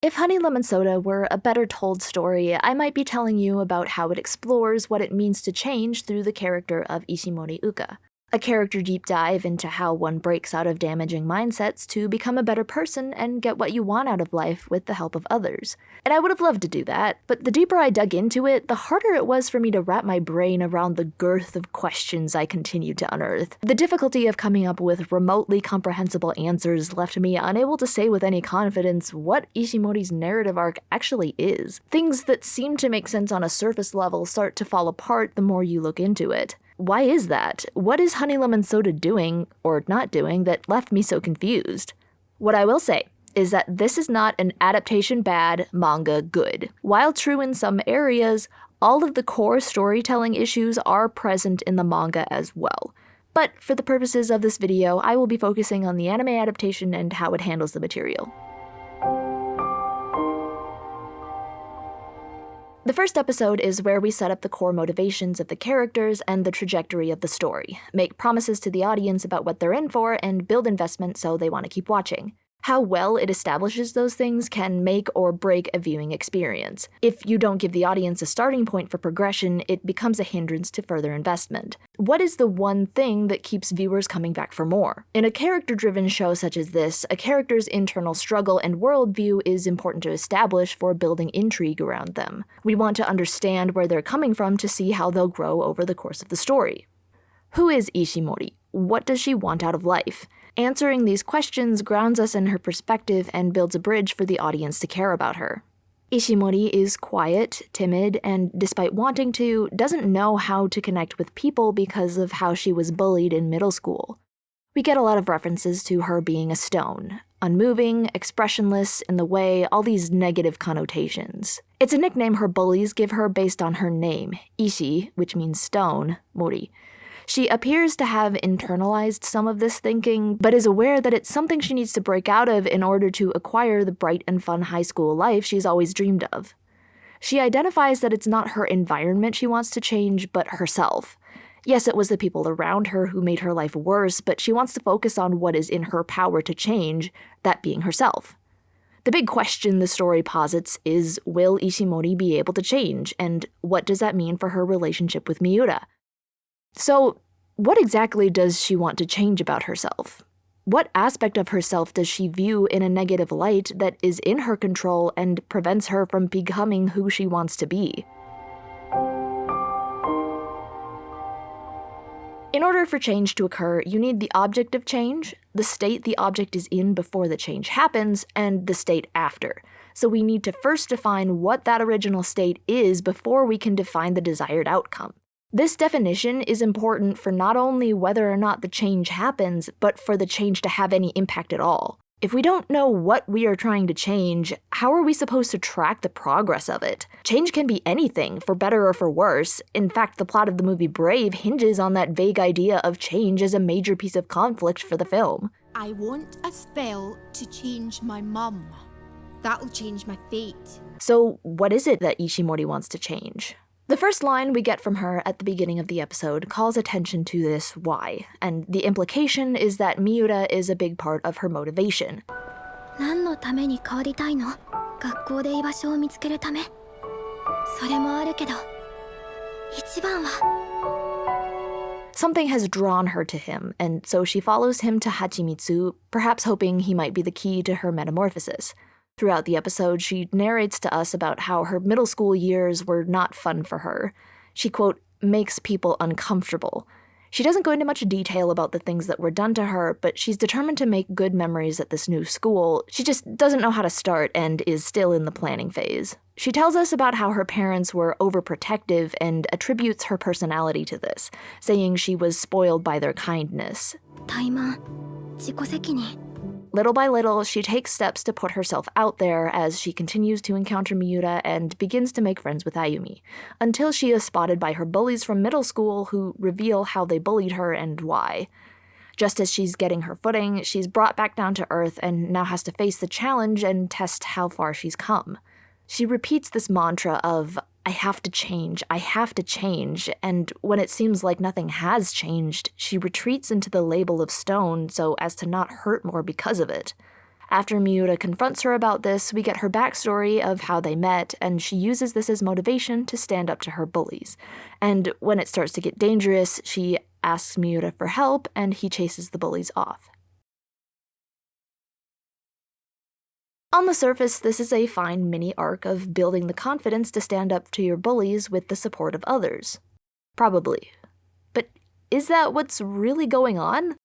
If Honey Lemon Soda were a better told story, I might be telling you about how it explores what it means to change through the character of Ishimori Uka. A character deep dive into how one breaks out of damaging mindsets to become a better person and get what you want out of life with the help of others. And I would have loved to do that, but the deeper I dug into it, the harder it was for me to wrap my brain around the girth of questions I continued to unearth. The difficulty of coming up with remotely comprehensible answers left me unable to say with any confidence what Ishimori's narrative arc actually is. Things that seem to make sense on a surface level start to fall apart the more you look into it. Why is that? What is Honey Lemon Soda doing, or not doing, that left me so confused? What I will say is that this is not an adaptation bad, manga good. While true in some areas, all of the core storytelling issues are present in the manga as well. But for the purposes of this video, I will be focusing on the anime adaptation and how it handles the material. The first episode is where we set up the core motivations of the characters and the trajectory of the story, make promises to the audience about what they're in for, and build investment so they want to keep watching. How well it establishes those things can make or break a viewing experience. If you don't give the audience a starting point for progression, it becomes a hindrance to further investment. What is the one thing that keeps viewers coming back for more? In a character-driven show such as this, a character's internal struggle and worldview is important to establish for building intrigue around them. We want to understand where they're coming from to see how they'll grow over the course of the story. Who is Ishimori? What does she want out of life? Answering these questions grounds us in her perspective and builds a bridge for the audience to care about her. Ishimori is quiet, timid, and despite wanting to, doesn't know how to connect with people because of how she was bullied in middle school. We get a lot of references to her being a stone, unmoving, expressionless, in the way, all these negative connotations. It's a nickname her bullies give her based on her name, Ishi, which means stone, Mori. She appears to have internalized some of this thinking, but is aware that it's something she needs to break out of in order to acquire the bright and fun high school life she's always dreamed of. She identifies that it's not her environment she wants to change, but herself. Yes, it was the people around her who made her life worse, but she wants to focus on what is in her power to change, that being herself. The big question the story posits is, will Ishimori be able to change, and what does that mean for her relationship with Miura? So, what exactly does she want to change about herself? What aspect of herself does she view in a negative light that is in her control and prevents her from becoming who she wants to be? In order for change to occur, you need the object of change, the state the object is in before the change happens, and the state after. So we need to first define what that original state is before we can define the desired outcome. This definition is important for not only whether or not the change happens, but for the change to have any impact at all. If we don't know what we are trying to change, how are we supposed to track the progress of it? Change can be anything, for better or for worse. In fact, the plot of the movie Brave hinges on that vague idea of change as a major piece of conflict for the film. I want a spell to change my mum. That'll change my fate. So what is it that Ishimori wants to change? The first line we get from her at the beginning of the episode calls attention to this why, and the implication is that Miura is a big part of her motivation. 何のために変わりたいの? 学校で居場所を見つけるため。それもあるけど、一番は。Something has drawn her to him, and so she follows him to Hachimitsu, perhaps hoping he might be the key to her metamorphosis. Throughout the episode, she narrates to us about how her middle school years were not fun for her. She, quote, makes people uncomfortable. She doesn't go into much detail about the things that were done to her, but she's determined to make good memories at this new school. She just doesn't know how to start and is still in the planning phase. She tells us about how her parents were overprotective and attributes her personality to this, saying she was spoiled by their kindness. 怠慢、自己責任。 Little by little, she takes steps to put herself out there as she continues to encounter Miura and begins to make friends with Ayumi, until she is spotted by her bullies from middle school who reveal how they bullied her and why. Just as she's getting her footing, she's brought back down to earth and now has to face the challenge and test how far she's come. She repeats this mantra of, I have to change, and when it seems like nothing has changed, she retreats into the label of stone so as to not hurt more because of it. After Miura confronts her about this, we get her backstory of how they met, and she uses this as motivation to stand up to her bullies. And when it starts to get dangerous, she asks Miura for help, and he chases the bullies off. On the surface, this is a fine mini arc of building the confidence to stand up to your bullies with the support of others. Probably. But is that what's really going on?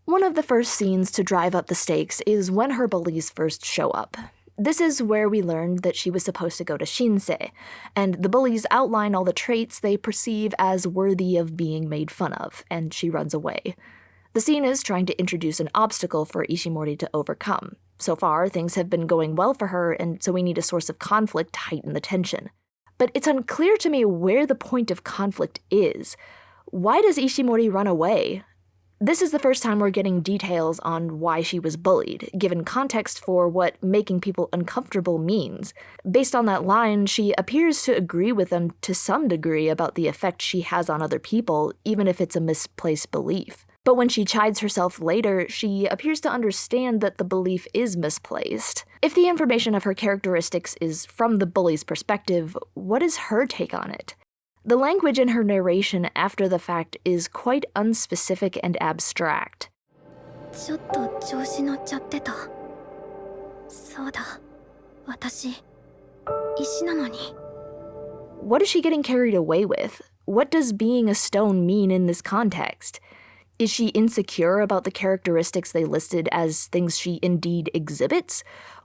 One of the first scenes to drive up the stakes is when her bullies first show up. This is where we learned that she was supposed to go to Shinsei, and the bullies outline all the traits they perceive as worthy of being made fun of, and she runs away. The scene is trying to introduce an obstacle for Ishimori to overcome. So far, things have been going well for her, and so we need a source of conflict to heighten the tension. But it's unclear to me where the point of conflict is. Why does Ishimori run away? This is the first time we're getting details on why she was bullied, given context for what making people uncomfortable means. Based on that line, she appears to agree with them to some degree about the effect she has on other people, even if it's a misplaced belief. But when she chides herself later, she appears to understand that the belief is misplaced. If the information of her characteristics is from the bully's perspective, what is her take on it? The language in her narration after the fact is quite unspecific and abstract. ちょっと調子乗っちゃってた。そうだ。私、石なのに。 What is she getting carried away with? What does being a stone mean in this context? Is she insecure about the characteristics they listed as things she indeed exhibits?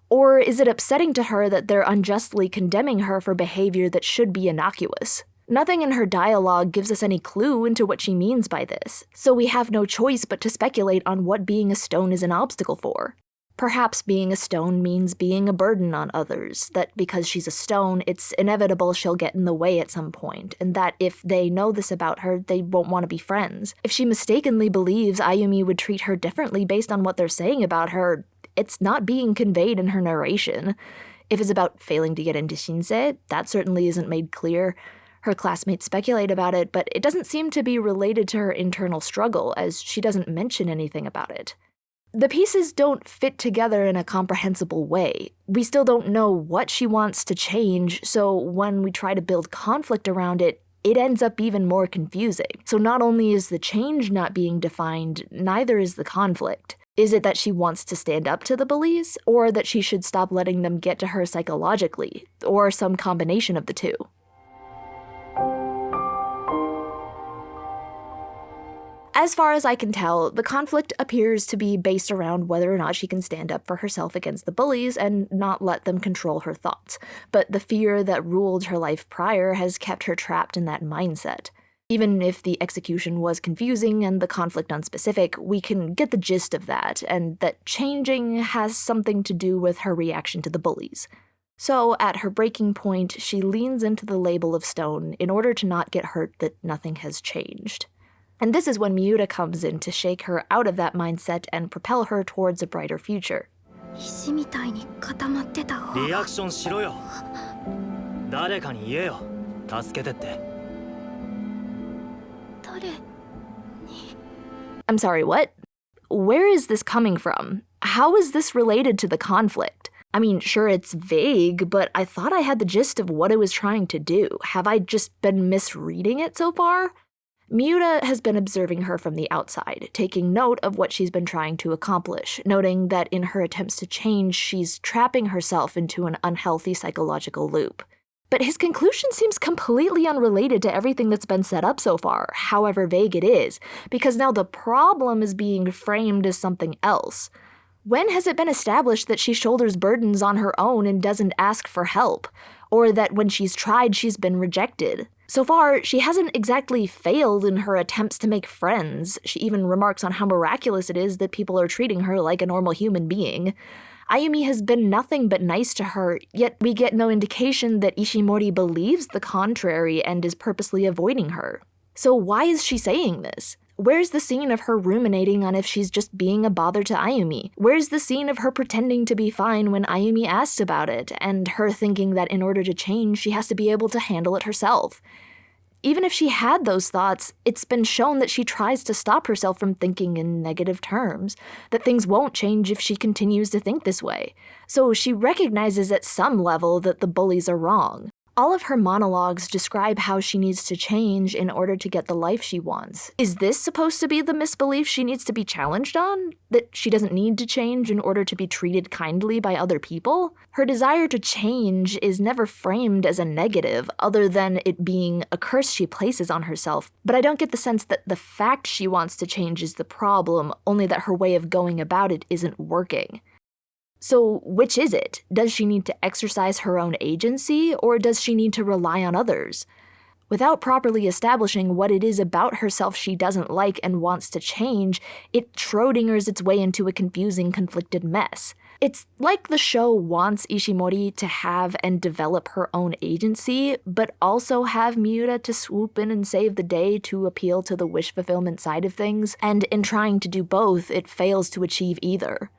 Or is it upsetting to her that they're unjustly condemning her for behavior that should be innocuous? Nothing in her dialogue gives us any clue into what she means by this, so we have no choice but to speculate on what being a stone is an obstacle for. Perhaps being a stone means being a burden on others, that because she's a stone, it's inevitable she'll get in the way at some point, and that if they know this about her, they won't want to be friends. If she mistakenly believes Ayumi would treat her differently based on what they're saying about her, it's not being conveyed in her narration. If it's about failing to get into Shinsei, that certainly isn't made clear. Her classmates speculate about it, but it doesn't seem to be related to her internal struggle, as she doesn't mention anything about it. The pieces don't fit together in a comprehensible way. We still don't know what she wants to change, so when we try to build conflict around it, it ends up even more confusing. So not only is the change not being defined, neither is the conflict. Is it that she wants to stand up to the bullies, or that she should stop letting them get to her psychologically, or some combination of the two? As far as I can tell, the conflict appears to be based around whether or not she can stand up for herself against the bullies and not let them control her thoughts. But the fear that ruled her life prior has kept her trapped in that mindset. Even if the execution was confusing and the conflict unspecific, we can get the gist of that, and that changing has something to do with her reaction to the bullies. So, at her breaking point, she leans into the label of stone in order to not get hurt that nothing has changed. And this is when Miura comes in to shake her out of that mindset and propel her towards a brighter future. 石みたいに固まってた方が。リアクションしろよ。誰かに言えよ。助けてって。誰に？ I'm sorry, what? Where is this coming from? How is this related to the conflict? I mean, sure, it's vague, but I thought I had the gist of what it was trying to do. Have I just been misreading it so far? Miura has been observing her from the outside, taking note of what she's been trying to accomplish, noting that in her attempts to change, she's trapping herself into an unhealthy psychological loop. But his conclusion seems completely unrelated to everything that's been set up so far, however vague it is, because now the problem is being framed as something else. When has it been established that she shoulders burdens on her own and doesn't ask for help? Or that when she's tried, she's been rejected? So far, she hasn't exactly failed in her attempts to make friends. She even remarks on how miraculous it is that people are treating her like a normal human being. Ayumi has been nothing but nice to her, yet we get no indication that Ishimori believes the contrary and is purposely avoiding her. So why is she saying this? Where's the scene of her ruminating on if she's just being a bother to Ayumi? Where's the scene of her pretending to be fine when Ayumi asks about it, and her thinking that in order to change, she has to be able to handle it herself? Even if she had those thoughts, it's been shown that she tries to stop herself from thinking in negative terms, that things won't change if she continues to think this way. So she recognizes at some level that the bullies are wrong. All of her monologues describe how she needs to change in order to get the life she wants. Is this supposed to be the misbelief she needs to be challenged on? That she doesn't need to change in order to be treated kindly by other people? Her desire to change is never framed as a negative, other than it being a curse she places on herself. But I don't get the sense that the fact she wants to change is the problem, only that her way of going about it isn't working. So which is it? Does she need to exercise her own agency, or does she need to rely on others? Without properly establishing what it is about herself she doesn't like and wants to change, it Schrodinger's its way into a confusing, conflicted mess. It's like the show wants Ishimori to have and develop her own agency, but also have Miura to swoop in and save the day to appeal to the wish fulfillment side of things, and in trying to do both, it fails to achieve either.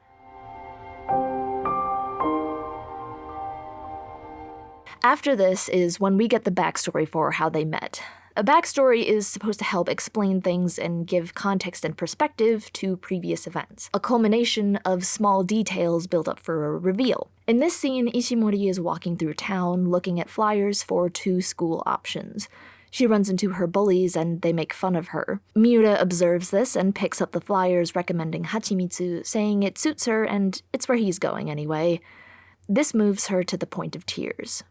After this is when we get the backstory for how they met. A backstory is supposed to help explain things and give context and perspective to previous events, a culmination of small details built up for a reveal. In this scene, Ishimori is walking through town looking at flyers for 2 school options. She runs into her bullies and they make fun of her. Miura observes this and picks up the flyers recommending Hachimitsu, saying it suits her and it's where he's going anyway. This moves her to the point of tears.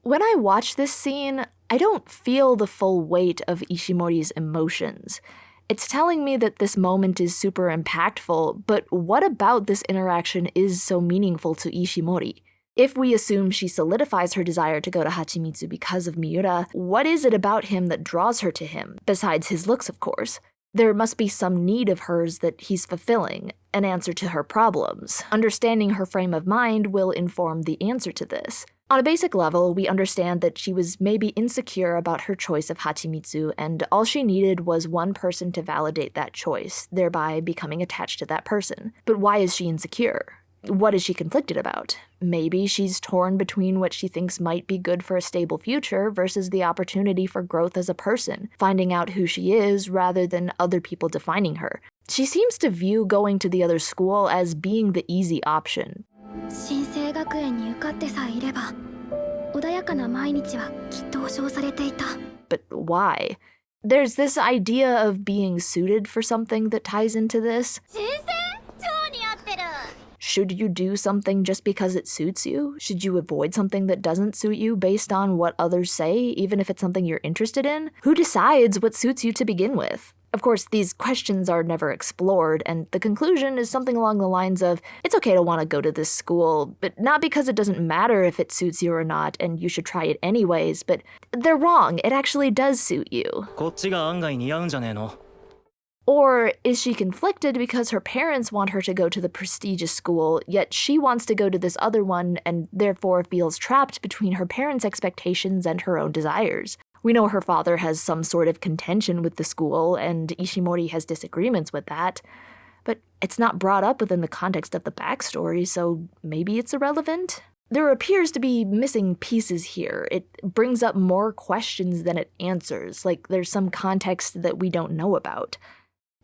When I watch this scene, I don't feel the full weight of Ishimori's emotions. It's telling me that this moment is super impactful, but what about this interaction is so meaningful to Ishimori? If we assume she solidifies her desire to go to Hachimitsu because of Miura, what is it about him that draws her to him, besides his looks, of course? There must be some need of hers that he's fulfilling, an answer to her problems. Understanding her frame of mind will inform the answer to this. On a basic level, we understand that she was maybe insecure about her choice of Hachimitsu, and all she needed was one person to validate that choice, thereby becoming attached to that person. But why is she insecure? What is she conflicted about? Maybe she's torn between what she thinks might be good for a stable future versus the opportunity for growth as a person, finding out who she is rather than other people defining her. She seems to view going to the other school as being the easy option. 新生学園に受かってさえいれば穏やかな毎日はきっと保証されていた But why? There's this idea of being suited for something that ties into this. 先生超似合ってる Should you do something just because it suits you? Should you avoid something that doesn't suit you based on what others say, even if it's something you're interested in? Who decides what suits you to begin with? Of course, these questions are never explored, and the conclusion is something along the lines of, it's okay to want to go to this school, but not because it doesn't matter if it suits you or not, and you should try it anyways, but they're wrong, it actually does suit you. こっちが案外似合うんじゃねえの Or is she conflicted because her parents want her to go to the prestigious school, yet she wants to go to this other one and therefore feels trapped between her parents' expectations and her own desires? We know her father has some sort of contention with the school, and Ishimori has disagreements with that. But it's not brought up within the context of the backstory, so maybe it's irrelevant? There appears to be missing pieces here. It brings up more questions than it answers, like there's some context that we don't know about.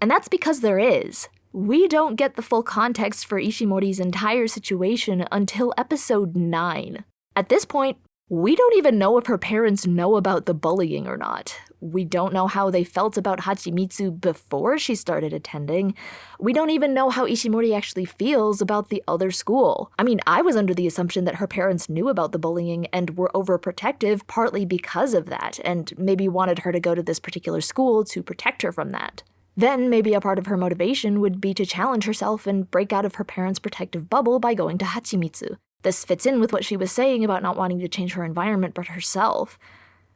And that's because there is. We don't get the full context for Ishimori's entire situation until episode 9. At this point, we don't even know if her parents know about the bullying or not. We don't know how they felt about Hachimitsu before she started attending. We don't even know how Ishimori actually feels about the other school. I mean, I was under the assumption that her parents knew about the bullying and were overprotective partly because of that, and maybe wanted her to go to this particular school to protect her from that. Then maybe a part of her motivation would be to challenge herself and break out of her parents' protective bubble by going to Hachimitsu. This fits in with what she was saying about not wanting to change her environment but herself.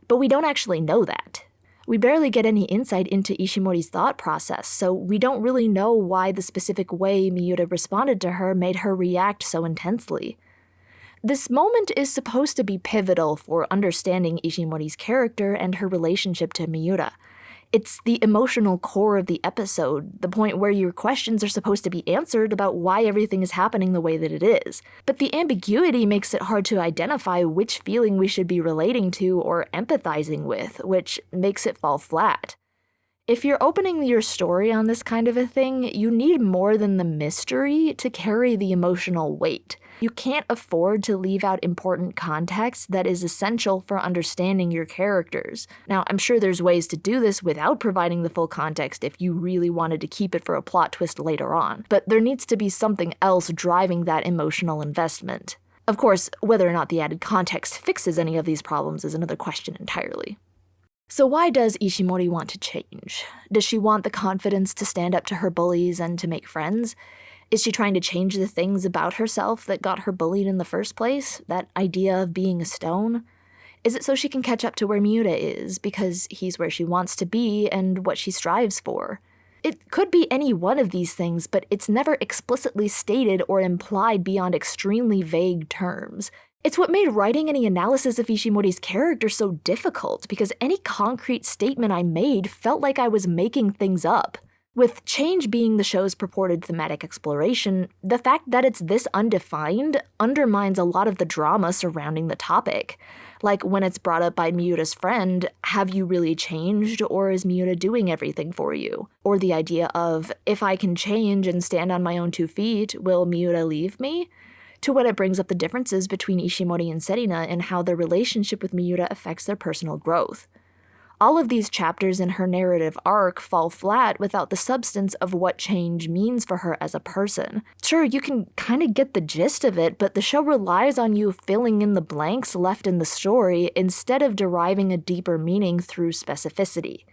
But we don't actually know that. We barely get any insight into Ishimori's thought process, so we don't really know why the specific way Miura responded to her made her react so intensely. This moment is supposed to be pivotal for understanding Ishimori's character and her relationship to Miura. It's the emotional core of the episode, the point where your questions are supposed to be answered about why everything is happening the way that it is. But the ambiguity makes it hard to identify which feeling we should be relating to or empathizing with, which makes it fall flat. If you're opening your story on this kind of a thing, you need more than the mystery to carry the emotional weight. You can't afford to leave out important context that is essential for understanding your characters. Now, I'm sure there's ways to do this without providing the full context if you really wanted to keep it for a plot twist later on, but there needs to be something else driving that emotional investment. Of course, whether or not the added context fixes any of these problems is another question entirely. So why does Ishimori want to change? Does she want the confidence to stand up to her bullies and to make friends? Is she trying to change the things about herself that got her bullied in the first place? That idea of being a stone? Is it so she can catch up to where Miura is, because he's where she wants to be and what she strives for? It could be any one of these things, but it's never explicitly stated or implied beyond extremely vague terms. It's what made writing any analysis of Ishimori's character so difficult, because any concrete statement I made felt like I was making things up. With change being the show's purported thematic exploration, the fact that it's this undefined undermines a lot of the drama surrounding the topic. Like when it's brought up by Miura's friend, have you really changed, or is Miura doing everything for you? Or the idea of, if I can change and stand on my own 2 feet, will Miura leave me? To when it brings up the differences between Ishimori and Serina and how their relationship with Miura affects their personal growth. All of these chapters in her narrative arc fall flat without the substance of what change means for her as a person. Sure, you can kind of get the gist of it, but the show relies on you filling in the blanks left in the story instead of deriving a deeper meaning through specificity.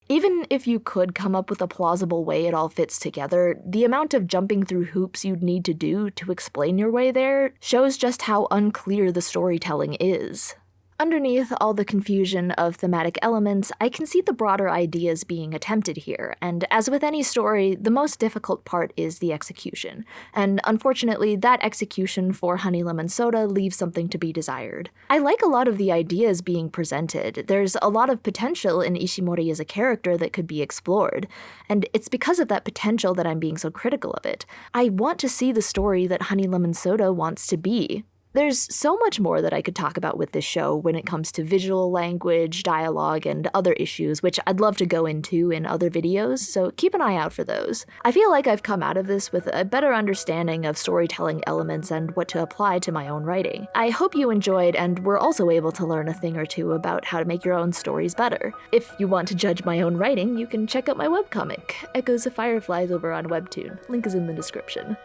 Even if you could come up with a plausible way it all fits together, the amount of jumping through hoops you'd need to do to explain your way there shows just how unclear the storytelling is. Underneath all the confusion of thematic elements, I can see the broader ideas being attempted here, and as with any story, the most difficult part is the execution. And unfortunately, that execution for Honey Lemon Soda leaves something to be desired. I like a lot of the ideas being presented. There's a lot of potential in Ishimori as a character that could be explored, and it's because of that potential that I'm being so critical of it. I want to see the story that Honey Lemon Soda wants to be. There's so much more that I could talk about with this show when it comes to visual language, dialogue, and other issues, which I'd love to go into in other videos, so keep an eye out for those. I feel like I've come out of this with a better understanding of storytelling elements and what to apply to my own writing. I hope you enjoyed and were also able to learn a thing or two about how to make your own stories better. If you want to judge my own writing, you can check out my webcomic, Echoes of Fireflies, over on Webtoon. Link is in the description.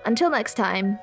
Until next time,